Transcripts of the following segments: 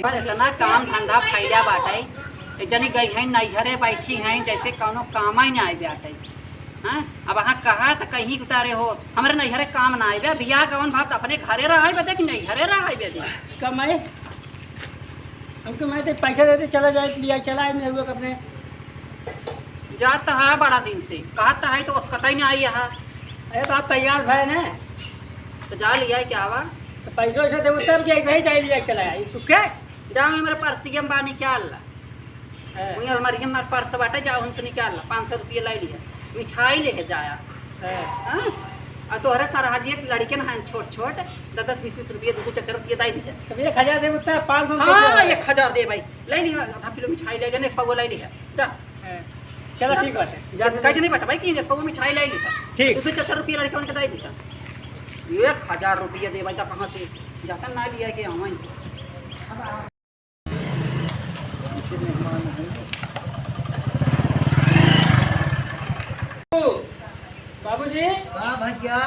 पर इतना काम धंधा फैला बाटे। एक जनी गई हैं नैझरे बैठी हैं जैसे कौनो काम ही ना आए बाटे। हाँ अब अहाँ कहा तो कहीं उतारे हो हमारे नैहरे काम ना आए बियाह कौन भात अपने घरे रहा बदे कि नैहरे रहा बदे कमाए हम कमाए तो पैसा देते चला जाए लिया चला है हुआ अपने जाता है बड़ा दिन से कहता है तो उसका ही ना आई यहाँ। अरे बात तैयार है ना तो जा लिया है क्या हुआ तो पैसा वैसा दे तब कि ऐसा ही चाहिए लिया चला है सुखे जाऊँगे मेरे पर्सिया में बा निकाल ला वही अलमारी में मेरे पर्स बाटे जाओ हमसे निकाल ला 500 रुपये ले लिया मिठाई ले जाया और तोहरे सारा हाजी एक लड़के ना छोट छोट 10-20 रुपये 2-4 रुपये दे दिया तब 1000 दे उतना 500 हाँ 1000 दे भाई ले लिया आधा किलो मिठाई ले लेने पगो ले लिया जा चलो ठीक बात है कैसे नहीं बता भाई कि पगो मिठाई ले लिया ठीक 2-4 रुपये लड़के उनके दे दिया 1000 रुपये दे भाई कहाँ से जाता ना लिया कि हम बाबूजी हाँ भैया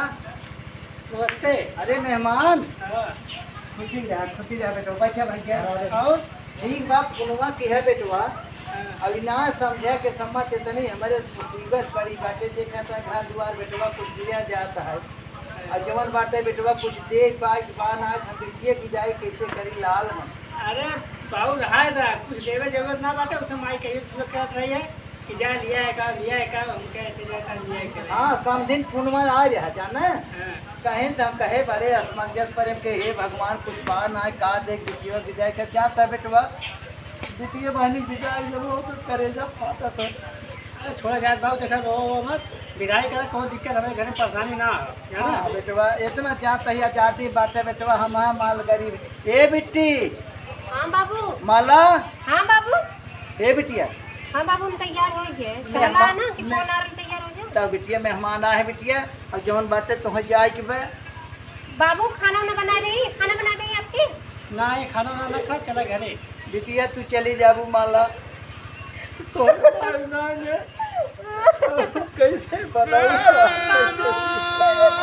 नमस्ते। अरे मेहमान हाँ। खुशी रहा बेटो बैठा भैया और ठीक बात बोलवा की है बेटवा अभी ना समझे के सम्मत इतनी हमारे मुसीबत पड़ी बाटे देखा था घर द्वार बेटवा कुछ दिया जाता है और जवन बाटे बेटवा कुछ देख पाए बान आज हम देखिए कि जाए कैसे करी लाल हम अरे बाबू रहा है कुछ देवे जरूरत ना बाटे उसे माई कही कहत रही है कि जा लिया है का हम कैसे जाता लिया है हाँ समझिन पूर्णिमा आ रहा जाना कहें तो हम कहे बड़े असमंजस पर के हे भगवान कुछ बान आए का देख विजय विजय कर जाता बेटवा द्वितीय बहनी विजय जब वो तो करे जब पाता तो थोड़ा जात बाबू देखा रो मत विदाई कर कोई दिक्कत हमें घर में परेशानी ना हो हाँ बेटवा इतना जाता ही जाती बातें बेटवा हम माल गरीब ए बिट्टी हाँ बाबू माला हाँ बाबू ए बिटिया हाँ बाबू हम तैयार हो गए चला ना कि फोन आ रही तैयार हो जाओ तब बिटिया मेहमान आए बिटिया और जवन बातें तो हो जाए कि बे बाबू खाना ना बना रही खाना बना रही आपकी ना ये खाना ना खा चला घरे बिटिया तू चली जाबू माला तो कैसे बनाऊ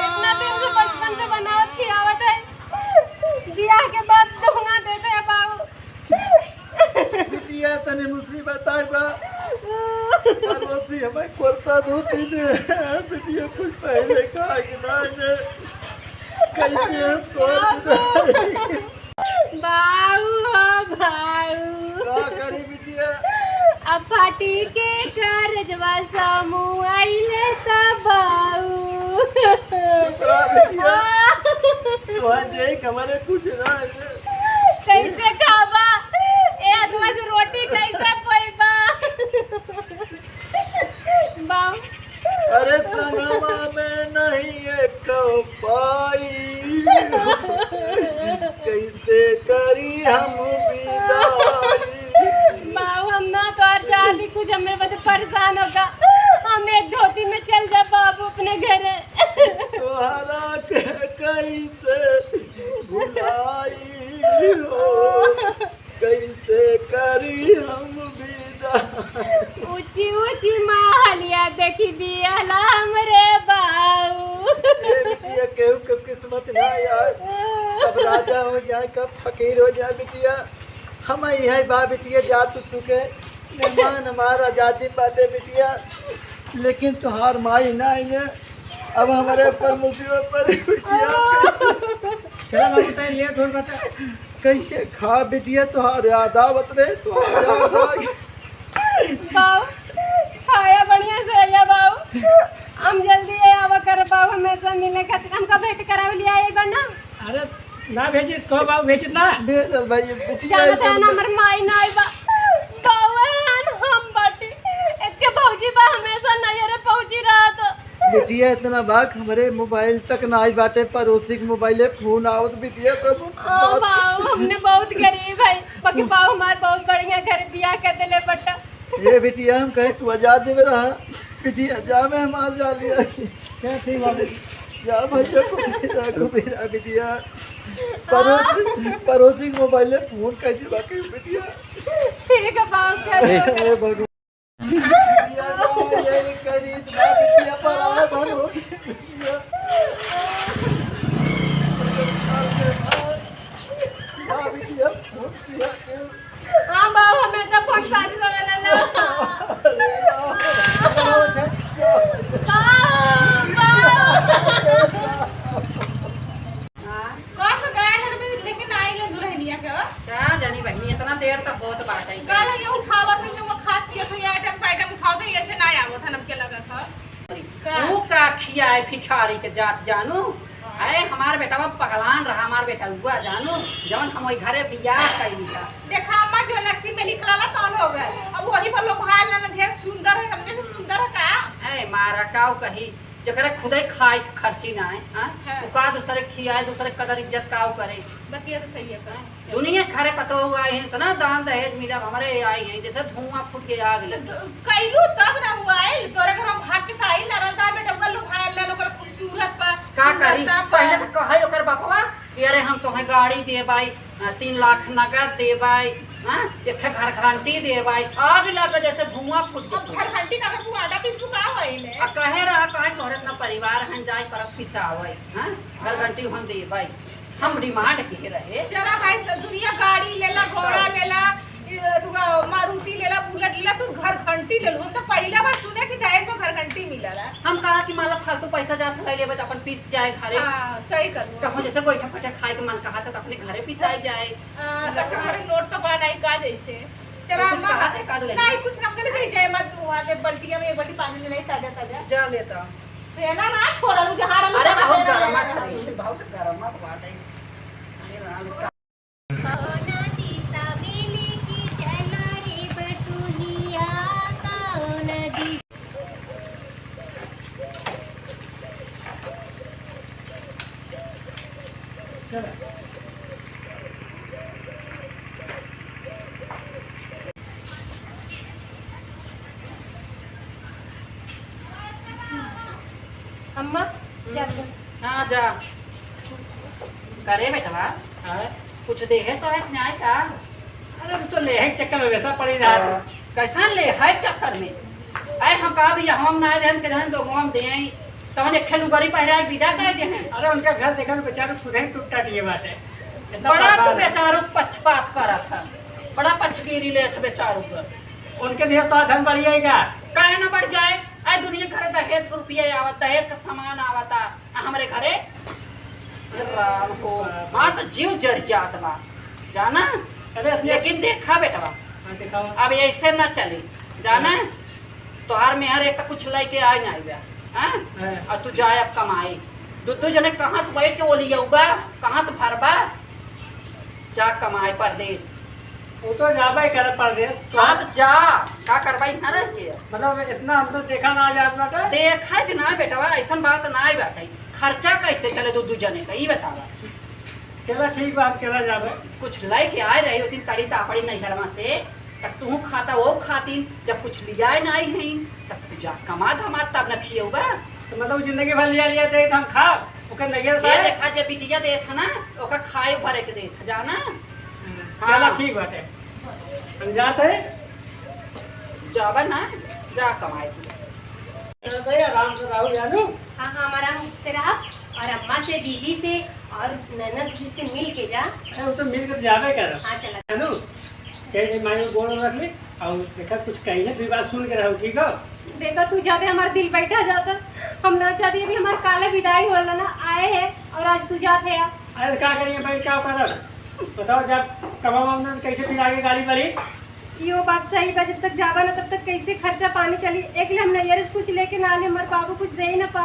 इतना दिन से बचपन से बनावत खिलावत है बियाह के बाद दूंगा देते हैं बाबू बिटिया तने मुसीबत आई बा पड़ोसी हमें कोरता धोती दे बिटिया कुछ पहले कहा कि ना ने कैसे हम कोर बाबू का करी बिटिया अब पार्टी के करजवा समूह आइले तब बाबू वहाँ देख हमारे कुछ ना कैसे खाबा ए आदमी से रोटी कैसे पैबा बाऊ अरे संगमा में नहीं एक पाई कैसे करी हम विदाई बाऊ हम ना कर जाती कुछ हमें बस परेशान होगा हम एक धोती में चल जा बाबू अपने घर तोहरा के कैसे भुलाई हो कैसे करी हम विदा ऊंची ऊंची महलिया देखी दियाला हमरे बाऊ बिटिया केहू के किस्मत ना यार कब राजा हो जाए कब फकीर हो जाए बिटिया हम यही बा बिटिया जा तू चुके मेहमान हमारा जाति बाटे बिटिया लेकिन तुहार माई ना है अब हमारे पर मुसीबत पर बिटिया चला बाबू तय लेट हो बता कैसे खा बिटिया तुहार यादावत रे तुहार बाऊ खाया बढ़िया से आया बाऊ हम जल्दी आवा कर बाऊ हमेशा मिलने का हमका भेंट करावे लिया एक बार ना अरे ना भेजी तो बाबू भेजी ना भेज भाई बिटिया जानते हैं ना हमार माई ना आई बा बाऊ हम बाटी एक भौजी बा हमेशा नजर पहुंची रहा तो बिटिया इतना बाक हमारे मोबाइल तक ना आई बाटे पड़ोसी के मोबाइल फोन आवत बिटिया तो बाऊ हमने बहुत गरीब है बाकी बाऊ हमार बहुत बढ़िया घर बियाह कर देले बट्टा ये बिटिया हम कहे तू आजाद दे रहा बिटिया जा मैं हमार जा लिया चल ठीक बाबू जा भैया को मेरा बिटिया पड़ोसी के मोबाइल में फोन कर दी बाकी बिटिया ठीक है बाऊ क्या बिटिया जा ये करी इतना बिटिया पर आ धन हो बिटिया जा बिटिया फोन किया बिटिया है भिखारी के जात जानू। अरे हमार बेटा पगलान रहा, हमार बेटा हुआ जानू जवन हम वही घरे बियाह कैली था। देखा अम्मा जो नसीब में लिखला ला कौन हो गए, अब वही पर लोग भाई ना ढेर सुंदर है, हमने से सुंदर है का। ए मारा काऊ कही जकरे खुदे खाए खर्ची ना है, हां तो का दूसरे खियाए दूसरे कदर इज्जत काऊ करे। बतिया तो सही है का। दुनिया खरे पतो हुआ है इतना दान दहेज मिला हमारे आई है जैसे धुआं फूट के आग लगी। कैलू तब ना हुआ है तोरे घर हम भाग के खाई लरलदार बेटा उगल लो भाई ले लोकर खूबसूरत पर का करी पहले तो कहे ओकर बापवा कि अरे हम तोहे गाड़ी देबाई 3 लाख नगद देबाई, हां एक घर घंटी देबाई, आग लग जैसे धुआं फूट अब घर घंटी का अगर तू आधा पीस का होई ले आ कहे रहा कहे तोरे ना परिवार हन जाए पर पिसावई, हां घर घंटी हम देबाई हम डिमांड के रहे। चला भाई सब दुनिया गाड़ी लेला घोड़ा लेला मारुति लेला बुलेट लेला तू घर घंटी ले लो। हम तो पहला बार सुने कि दहेज में घर घंटी मिलला। हम कहा कि माला फालतू पैसा जात ले लेबे अपन पीस जाए घरे। हां सही कर कहो जैसे बैठा फटा खाए के मन कहा तो अपने घरे पिसाई जाए। तो तुम्हारे नोट तो बनाई का जैसे चला कुछ कहा थे का दो नहीं कुछ ना करे नहीं जाए मत वहां के बल्टिया में एक बल्टी पानी ले नहीं ताजा ताजा जा लेता। फेना ना छोड़ा लू जहां अरे बहुत गरम है, बहुत गरम बात है। अरे राम अम्मा चल हाँ जा करे बेटवा हाँ? कुछ दे है तो है न्याय का। अरे तो ले है चक्कर में वैसा पड़ी रहा तो। कैसा ले है चक्कर में अरे हम कहा भैया हम ना देन के जन दो हम दे तहन एक खेलू गरी पहरा विदा कर दे हैं। अरे उनका घर देखा तो बेचारे सुधे टूटा दिए बाटे इतना बड़ा तो परेशान है। बेचारू पक्षपात करा था, बड़ा पक्षगिरी ले थे बेचारू पर। उनके देश तो धन बढ़िएगा काहे ना बढ़ जाए आई दुनिया घरे दहेज के रुपया आवत दहेज का सामान आवता हमारे घरे। अरे राम को मां तो जीव जर जात बा जाना। अरे अपने लेकिन देखा बेटवा हाँ, दिखाओ अब ऐसे ना चले जाना तोहार मेहर एक कुछ लेके आए ना आइबा हां हाँ। और तू जाए अब कमाए दो जने कहाँ से बैठ के वो लिया उबा कहाँ से भरबा जा कमाए परदेश। वो तो जाबा ही कर परदेश तो हाँ तो जा का करवाई ना रह के मतलब इतना हम तो देखा ना आज आपका का देखा कि ना बेटवा ऐसा बात ना आई बाटे खर्चा कैसे चले दो जने का ये बतावा। चला ठीक बा हम चला जाबे कुछ लेके आए रही होती तड़ी तापड़ी नहीं घरवा से तब तू खाता वो खाती जब कुछ लिया ना आई है तब तू जा कमा धमा तब न खिएगा। तो मतलब जिंदगी भर लिया लिया दे हम खा ओके नहीं ये है देखा जब बिटिया दे था ना ओका खाए भरे के दे था जाना। चला हाँ। ठीक बाटे हम जाते जाबा ना जा कमाए तू। भाई आराम से राहुल जानू हाँ हाँ हमारा से रहा और अम्मा से दीदी से और ननद जी से मिल के जा। अरे वो तो मिल कर जाबे कर हाँ चला जानू कहीं मायने गोड़ रख ली और देखा कुछ कहीं भी बात सुन के रहो ठीक है। देखा तू जाते हमारा दिल बैठा जाता हम ना चाहते अभी हमारे काले विदाई हो ना आए हैं और आज तू जाते हैं। अरे क्या करिए भाई क्या कर बताओ जब कमाओ कैसे फिर आगे गाड़ी बढ़ी। यो बात सही बा जब तक जावा ना तब तक कैसे खर्चा पानी चली एक ले हम नैयर से कुछ लेके ना ले हमारे बाबू कुछ दे ही ना पा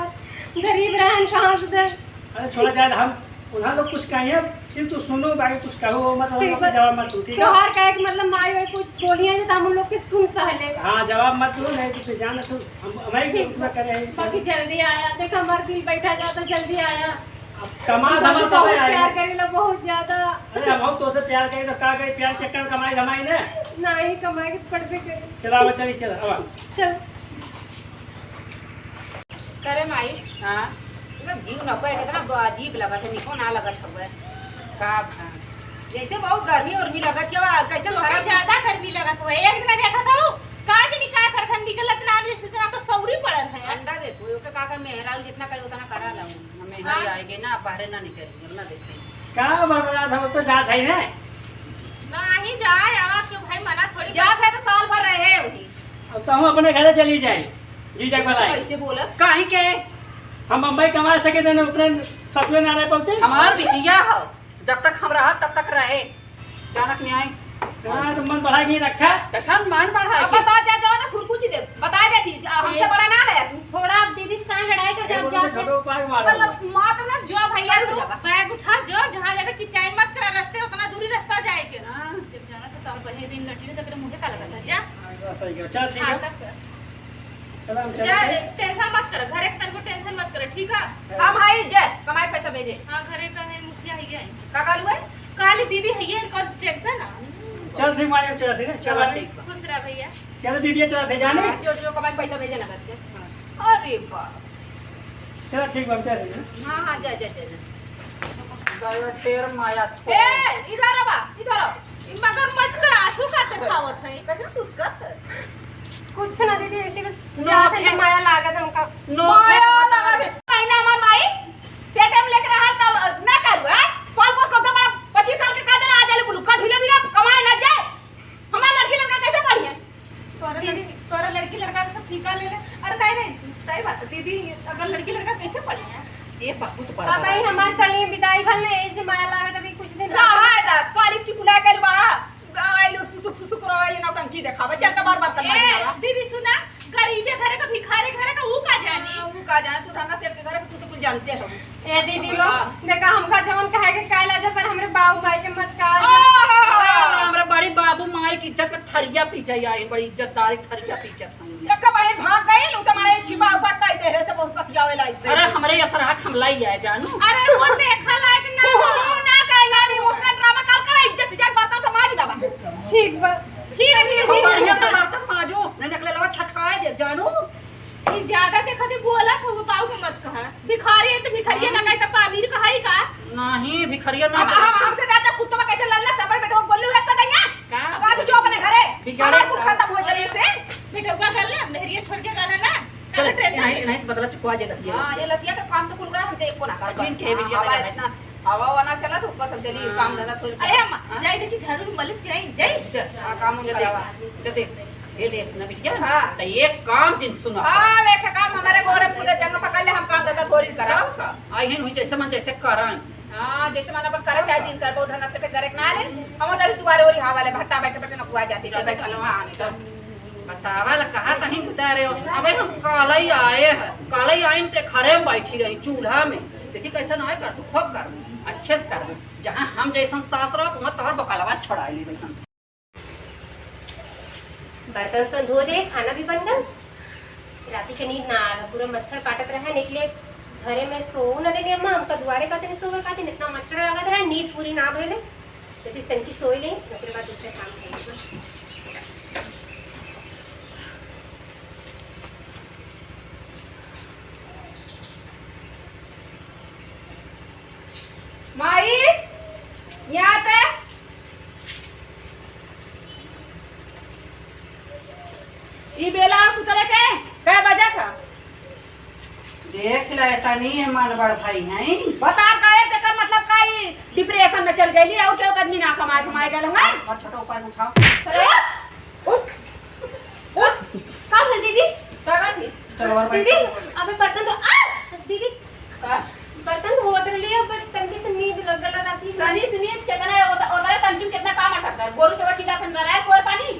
गरीब रहन कहाँ से दे। अरे छोड़ा जाए हम उन्हें लोग कुछ कहिए सिर्फ तू सुनो बाकी कुछ कहो मत ठीक बा। जवाब मत दो ठीक है। त्योहार का एक मतलब माई वाई कुछ बोलियां तो हम लोग के सुन सहले। हाँ जवाब मत दो नहीं तो फिर जाना तू हमारी ठीक क्या करे बाकी जल्दी आया देख हमारा दिल बैठा जाता जल्दी आया। अब कमा धमा बहुत तब प्यार आए करेला बहुत ज्यादा। अरे हम तो से प्यार करी तो का करी प्यार चक्कर कमाई धमाई ने नहीं कमाए के पड़बे करे। चला अब चली चला अब चल करे माई हाँ मतलब जीव न पे कितना अजीब लगत है निको ना लगत हुए का जैसे बहुत गर्मी उर्मी लगत है कैसे घर ज्यादा गर्मी लगत हुए एक दिन देखा था का दिन का करथन निकलत ना जैसे इतना तो सौरी पड़ल है अंडा दे तू ओके का मेहरा जितना करे उतना करा लाऊं हमें हरी आएंगे ना बाहर ना निकलेंगे ना देखेंगे का बर्बाद हम तो जात है ने नहीं जाए आवा क्यों भाई मना थोड़ी जात है तो साल भर रहे वही अब तो हम अपने घरे चली जाए जी जाके बताए कैसे बोला काहे के हम मुंबई कमा सके थे अपने सपने ना रह पाते हमार बिटिया हो जब तक हम रहा तब तक रहे जानक न्याय हाँ तो मन बढ़ा के रखा कैसा मान बढ़ा बता जा जाओ ना खुरकुची दे बता दे थी हमसे बड़ा ना है तू थोड़ा आप दीदी से कहाँ लड़ाई कर जब जा छोटो उपाय मारो मार दो ना जो भैया तू बैग उठा जो जहां ज्यादा किचाई मत कर रास्ते उतना दूरी रास्ता जाए के ना जब जाना तो तब पहले दिन लटी तो फिर मुझे का लगा था जा सही है चल ठीक हाँ, है तब चलो हम जा चलते टेंशन मत कर घरे के को टेंशन मत कर ठीक है हाँ भाई जय कमाई पैसा भेजे हां घरे का है मुखिया है ये का कालू है काली दीदी है ये इनका टेंशन ना चल ठीक मारियम चला ठीक है चलो चलो ठीक बा। खुश रह भैया चलो दीदी चला थे जाने जो कमाई पैसा भेजे नगद के अरे बाप चलो ठीक है हम चल रहे हैं हाँ हाँ जय जय जय गयो टेर माया थो ए इधर आ इधर आ मगर मच कर आंसू खाते खावत है कैसे सुस्कत कुछ ना दीदी ऐसे बस नो, जाते फिर- थे माया लागत हमका नो, माया फिर- लागत महीना हमार माई पेटे में लेकर रहा तब ना करू है फल पोस को तो बड़ा 25 साल के कादर आ जाले बुलू का ढीले बिना कमाए ना जाए हमारा लड़की लड़का कैसे बढ़िया तोरा लड़की लड़का का सब ठीका ले ले अरे नहीं सही बात है दीदी अगर लड़की लड़का कैसे बढ़िया ये बहुत अब बड़ा भाई हमार कली विदाई भल ने ऐसे माया लागत अभी कुछ दिन रहा है दा काली की कुला कर बड़ा आइलो सुसुक सुसुक रहा ये नौटंकी दिखावे चल के बार कर ए दीदी सुना गरीबे घरे का भिखारी घरे का ऊ का जानी वो का जाने तू ढंगा सेठ के घर तू तो कुछ जानते हो ए दीदी लोग देखा हमका जवन कहे के काला जब पर हमरे बाबू माई के मत का हमरा बड़ी बाबू माई की इज्जत में थरिया पीछे आई बड़ी इज्जतदार थरिया पीछे लक्का भाई भाग गई लो तुम्हारे छिपा हुआ कई दे रहे सब पतियावे लाई अरे हमरे ये सरहा हमला ही है जानू अरे वो देखा लायक ना हो ना करना भी उसका ड्रामा कल कर इज्जत से जाके बताओ तो मार दबा ठीक बा ठीक है खूब बढ़िया से बर्तन माजो नहीं निकले लवा छटकाए दे जानू ये ज्यादा देखा दे बोला तो वो बाबू को मत कहा भिखारी है तो भिखारी ना कहे तब अमीर कहा ही का नहीं भिखरिया ना अब हम हमसे ज्यादा कुत्ता में कैसे लड़ना सबर बेटो बोलू है कदैया का? का तू जो अपने घरे बिगाड़े हमार कुल खत्म हो जाने से बेटा का कर ले नहरिया छोड़ के गाना ना चल नहीं नहीं से बदला चुकवा जे लतिया हां ये लतिया का काम तो कुल करा हम देख को ना कर जिन के बिटिया हवा तेरे इतना हवा वाना चला तो ऊपर सब चली काम दादा थोड़ी अरे अम्मा जाई देखी झाड़ू में मलिश कराई जाई हां काम जे करावा देख जे देख ये देख ना बिटिया हाँ। तो ये काम जिन सुनो हां देख काम हमारे गोड़े पूरे जंग पकड़ ले हम काम दादा थोड़ी करा आई हैं हुई जैसे मन जैसे करन हां जैसे माना अपन करे चाहे दिन कर बहुत धना से पे करे ना ले हम उधर दुआरे ओरी हवा वाले भट्टा बैठे बैठे न कुआ जाती है बैठ लो आने चल बतावा ला कहा कहीं बता रहे हो अबे हम काला ही आए हैं काला ही आए ते खरे में बैठी रही चूल्हा में देखी कैसा ना कर तू खूब कर अच्छे से कर जहाँ हम जैसा सास रहो वहाँ तोहर बकलवा छड़ाई ली बैठन बर्तन तो धो दे खाना भी बन गल राती के नींद ना आ रहा पूरा मच्छर काटत रहा निकले घरे में सो न देनी अम्मा हमका दुआरे का दिन सोवे का दिन इतना मच्छर लगत रहा नींद पूरी ना भइले तो इस तन की सोई ले उसके बाद दूसरे काम करेंगे माई यहाँ पे ई बेला सुतरे के कै बजे था देख ले तनी मन बड़ भाई हैं बता काहे ते का मतलब काई डिप्रेशन में चल गईली और के आदमी ना कमाए कमाए गल होंगे और छोटा ऊपर उठाओ अरे उठ उठ काम है दीदी कागा थी चलो और दीदी बैठ अबे बर्तन तो दीदी का बर्तन धो दे लिए पर तनके से नींद लगल राती तनी सुनिए कितना उधर तंजू कितना काम अटक गोरू के बच्ची दाखन रहा है कोर पानी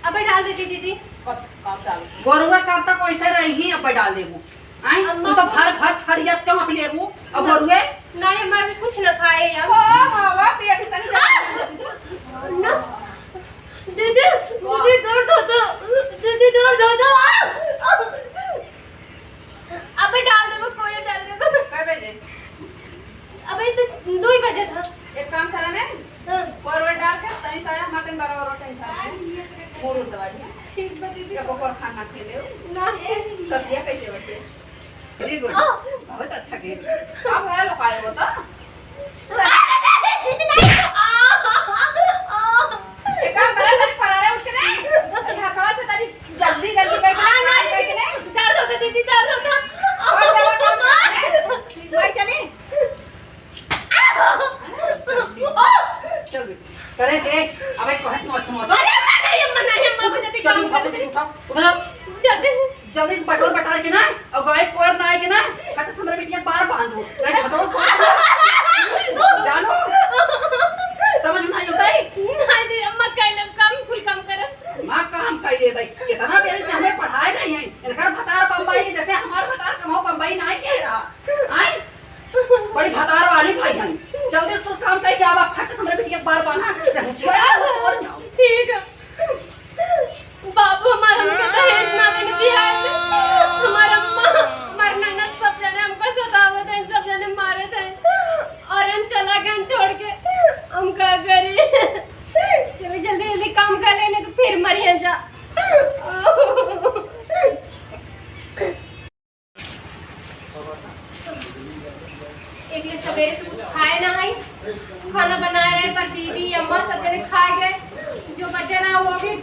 अबे डाल देती दीदी काम डाल गोरुआ कब तक वैसे रही ही अब डाल देबू आई तू तो भर भर थरिया चौंप लेबू अब गोरुए ना ये मैं कुछ न खाए यार ओ मावा पिया की तनी जा ना दीदी दीदी दर्द होता दीदी दर्द होता अबे डाल दे वो कोई डाल दे कै बजे अबे तो 2 बजे था एक काम करा ने कोरवर डाल के तनी साया मटन बराबर रोटी खा मोड़ दवा दिया ठीक बा दीदी को को खाना खेले ना सब्जियां कैसे बचे वेरी गुड बहुत अच्छा खेल अब है लोग आए होता दीदी नहीं एक काम करा तनी फरारे उठ के नहीं हाथवा से तनी जल्दी जल्दी करके ना नहीं दर्द होता दीदी दर्द होता भाई चली चल करे देख अब एक कहस नोट सुनो तो नहीं अम्मा मुझे चल उठा उठा जल्दी जल्दी से बटोर बटार के ना और गाय कोर ना आए के ना फट समर बिटिया बार बांधो नहीं छटो जानो समझ में नहीं होता है नहीं दीदी अम्मा कैलम कम फुल कम कर मां काम कर दे भाई इतना मेरे से हमें पढ़ाए नहीं है इनका भतार बम्बई जैसे हमारा भतार कमाओ बम्बई भाई नहीं कह रहा आई बड़ी भतार वाली भाई है जल्दी इसको काम करके आवा फट हमरे बिटिया बार बना और जाओ ठीक है बाबू हमारा हमको दहेज ना देने दिया है हमारा अम्मा हमारे ननद सब जने हमको सतावत है सब जने मारे थे और हम चला गए छोड़ के हम क्या करें चलो जल्दी जल्दी काम कर लेने तो फिर मरिए जा एक लिए सवेरे से कुछ खाए ना आई खाना बनाए रहे पर दीदी अम्मा सब जने खा गए जो बचे ना वो भी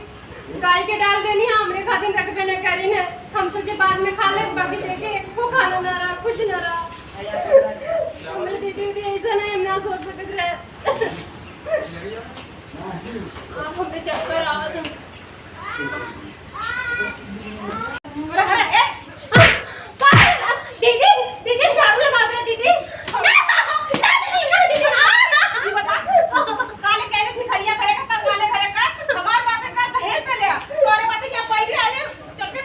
गाय के डाल देनी है हमरे खातिर रखबे न करी न हम सोचे बाद में खा ले बाकी देखे को खाना ना रहा कुछ ना रहा हमरे दीदी भी ऐसा नहीं हम ना सोच सकते रहे आप हमरे चक्कर आवत है दीदी दीदी झाड़ू लगा दे दीदी काले कहले भिखरिया करे का काले करे का हमार बात का दहेज ले आ तोरे बात क्या पैरी आले चल से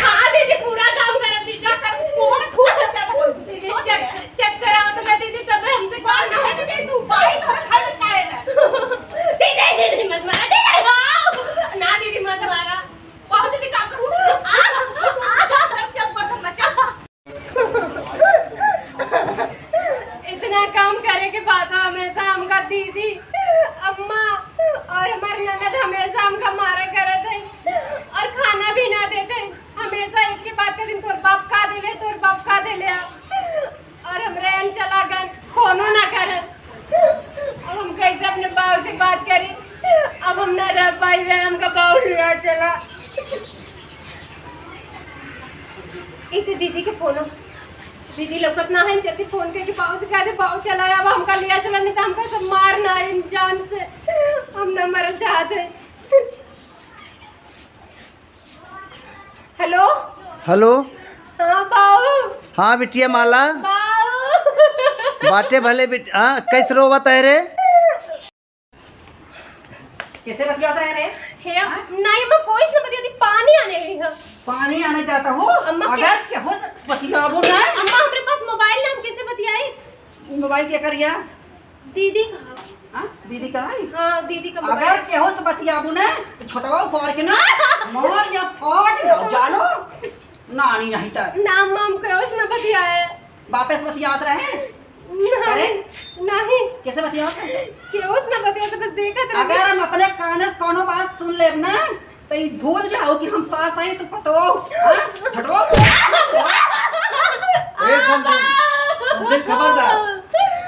हां दीदी पूरा काम कर दीदी कर कौन फूट दीदी चक्कर आवत है दीदी तब हमसे बाहर ना है दीदी तू बाई थोड़ा खाली काहे ना दीदी मत मारा दीदी ना दीदी मत मारा बहुत दीदी काम करू इतना काम करे के बाद हमेशा हमका दीदी अम्मा और हमारे ननद हमेशा हमका मारा करत है और खाना भी ना देते हमेशा एक के बाद के दिन तोर बाप खा दे ले और हम रहन चला गन फोनो ना करे अब हम कैसे अपने बाप से बात करी अब हम ना रह पाई वे हमका बाप लिया चला एक दीदी के फोन दीदी लौकत ना है जल्दी फोन करके बाबू से कहते बाबू चलाया अब हमका लिया चला नहीं तो हमका सब मारना है इंसान से हम न मर चाहते हेलो हेलो हाँ बाबू हाँ बिटिया माला बाबू बाटे भले बिट हाँ कैसे रोवा तहरे कैसे बतियात रहे रे हे नहीं मैं कोई से बतिया पानी आने रही है पानी आने जाता हूँ अम्मा अगर क्या हो बतियाबो ना अम्मा हमारे पास मोबाइल ना हम कैसे बतियाए मोबाइल क्या करिया दीदी हाँ दीदी का है हाँ दीदी का अगर केहो से बतियाबू ना तो छोटवा ऊपर के ना मार या फाट या जानो नानी नहीं तर ना अम्मा हम कैसे ना बतियाए वापस बतियात रहे नहीं नहीं कैसे बतियात केओस ना बतिया तो बस देखा था अगर हम अपने कान से कोनो बात सुन लेब ना तो ई भूल जाओ कि हम सास आई तो पतो हां छोटवा दिन खबरदार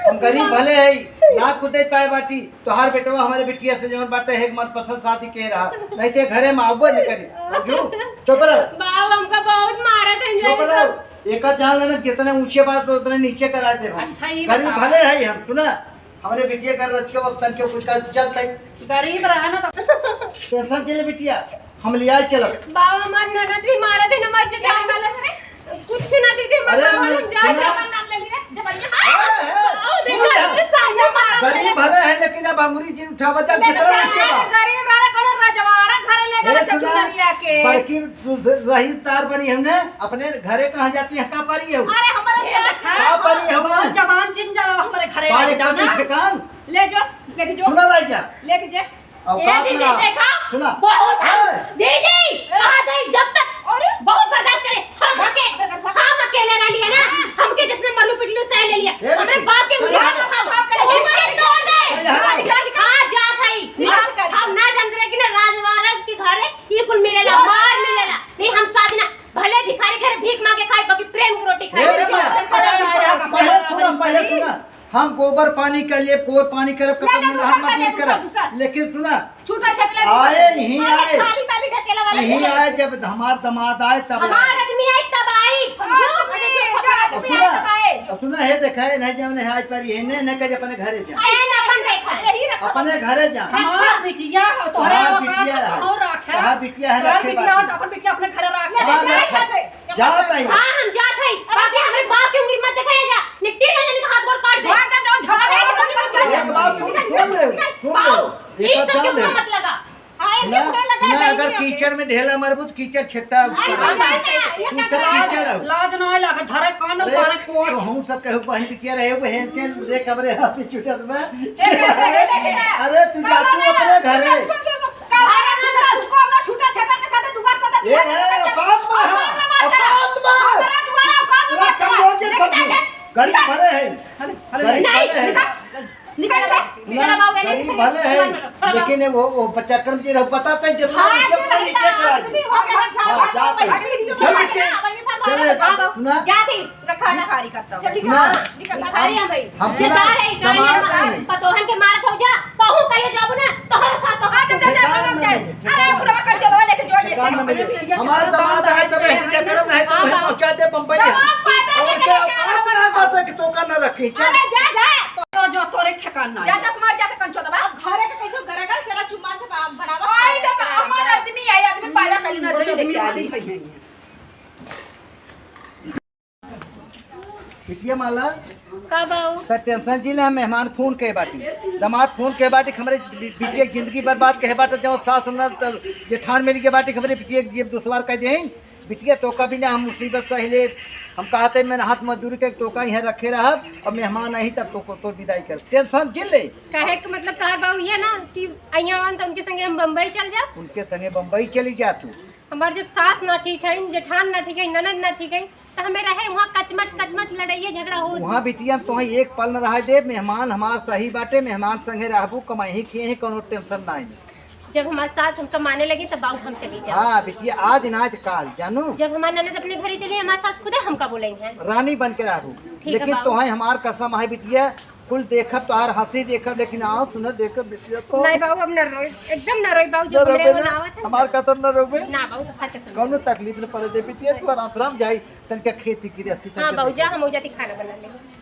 हम गरीब भले है ना कुदे पाए बाटी तोहार बेटवा हमारे बिटिया से जवन बाटे है मन पसंद शादी के रहा नहीं ते घरे में आबो नहीं करी जो चुप रहो बाप हमका बहुत मारा था चुप रहो एक जान लेना जितने ऊंचे बात पे उतने नीचे करा दे अच्छा ये गरीब बताओ। भले है हम सुना हमारे बिटिया का रच के वक्त के कुछ का चलता है गरीब रहा ना तो टेंशन चले बिटिया हम लिया चलो बाबा हमारे ननद भी मारा थे नंबर चढ़ा वाला से कुछ ना दीदी अरे मतलब हम जा सुना। जा नाम ले लिया जबड़िया देखो अपने सामने मारा गरीब भले है लेकिन अब अंगुरी जी उठा बचा कितना नीचे बा गरीब रहा कौन रजवाड़ा घर ले गए चचुनरिया के बड़की रही तार बनी हमने अपने घरे कहाँ जाती है कहाँ पारी है अरे हमारा कहाँ पारी है बहुत जवान चिन जाओ हमारे घरे पारी जाओ ना ठिकान ले जो लेके जो सुना राजा लेके जे अब ये बात दीदी सुना देखा सुना बहुत ए, दीदी कहा गई जब तक अरे बहुत बर्दाश्त करे हम अकेले रह लिए ना हमके जितने मल्लू पिटलू सह ले लिया ए, हमारे बाप के अरे, भाव करे हमारे तोड़ दे हां जा थई निकाल कर। हम ना जानते रहे कि ना राजवाड़ा के घरे ये कुल मिलेला मार मिलेला नहीं हम शादी ना भले भिखारी घर भीख मांगे खाए बाकी प्रेम की रोटी ए, खाए बिटिया, पहले सुना हम गोबर पानी के लिए कोर पानी करब कतम हम नहीं करब लेकिन सुना छूटा छटला आए यहीं आए खाली खाली ढकेला वाला यहीं आए जब हमार दामाद आए तब हमार आदमी आई तब आई समझो अब सुना है देखा है नहीं जब नहीं आज पर ये नहीं कहे अपने घरे जा आए ना अपन देखा अपने घरे जा हमार बिटिया तोहरे कहाँ ओकरा बिटिया तो है? हो राखे कहाँ बिटिया है? तोहर रखे बिटिया बात। हो तो अपन बिटिया अपने घरे कहाँ राखे रखे? जात आई हां हम जात हई बाकी हमारे बाप की उंगली मत दिखाइए जा निकटी ना जाने का हाथ गोड़ काट दे वहां का जाओ झगड़ा एक बात सुन ले बाऊ एक ये बात सब जान के ले मत लगा सुना अगर अगर कीचड़ में ढेला मरबूत कीचड़ छिट्टा ऊपर तू सब कीचड़ हो लाज ना लगे धरे कान पर तो कोच हम सब कहू बहन बिटिया रहे वो हेन के रे कमरे हाथ छुटत में अरे तू जा तू अपने घरे ये औकात में कमजोर के सब गरीब भले है गरीब भले है गरीब भले है लेकिन वो बच्चा कर्म जी रहो पता था जितना नीचे करा दे चले ना जाती रखा ना खारी करता हूँ ना निकल हम भाई हम जदा है गाड़ी पतोहन के मार हो जा कहूं कहियो जाबू ना तोहर साथ तो अरे पूरा कर जगह लेके जोड़ ले हमारे दामाद है तब बिटिया कर्म है तो पहुंचा दे बंबई और क्या औकात ना बात कि तो का ना रखी चल तो जो तोरे ठिकाना नहीं ज्यादा मार जाते कंचो दबा घरे के कैसे गरगल चला चुम्मा से बनावा आई तो हमार आदमी आई आदमी पैदा कइल ना दे लेके आई बिटिया माला का बाऊ तो टेंशन जी ले मेहमान फोन के बाटी दामाद फोन के बाटी हमरे बिटिया की जिंदगी बर्बाद के बात जब सास न जेठान मेरी के बाटी हमरे बिटिया की दुश्वार कह दे बिटिया तो का भी ना हम मुसीबत सहिले हम कहते मैंने हाथ मजदूरी के टोका यहाँ रखे रहा और मेहमान आई तब तो विदाई कर टेंशन जिल ले कहे के मतलब कहा बाऊ ये ना कि अइया तो उनके संगे हम बम्बई चल जा उनके संगे बम्बई चली जा तू हमार जब सास ना ठीक है जेठान ना ठीक है ननद ना ठीक है तो हमें रहे वहाँ कचमच लड़ाइए झगड़ा हो वहाँ बिटिया तो एक पल न रहा दे मेहमान हमार सही बाटे मेहमान संगे रहबू कमाई किए कोनो टेंशन ना जब हमारे सास हम कमाने लगे तब बाऊ हम चली जाओ हाँ बिटिया आज नाच काल जानू जब हमारे ननद अपने घरे चली हमारे सास खुदे हमका बोलेंगे रानी बन के रहू है लेकिन बाबू। तो हमार कसम है बिटिया कुल देखब तो हर हंसी देखब लेकिन आओ सुन देखब बिटिया तो नहीं बाऊ अब न रोई एकदम न रोई बाऊ जब हमरे वो नावत है हमार कसम न रोबे ना बाऊ हाथ से कौनो तकलीफ न पड़े दे बिटिया तू आराम से जाई तनका खेती की रहती हां बाऊ जा हम हो जाती खाना बना ले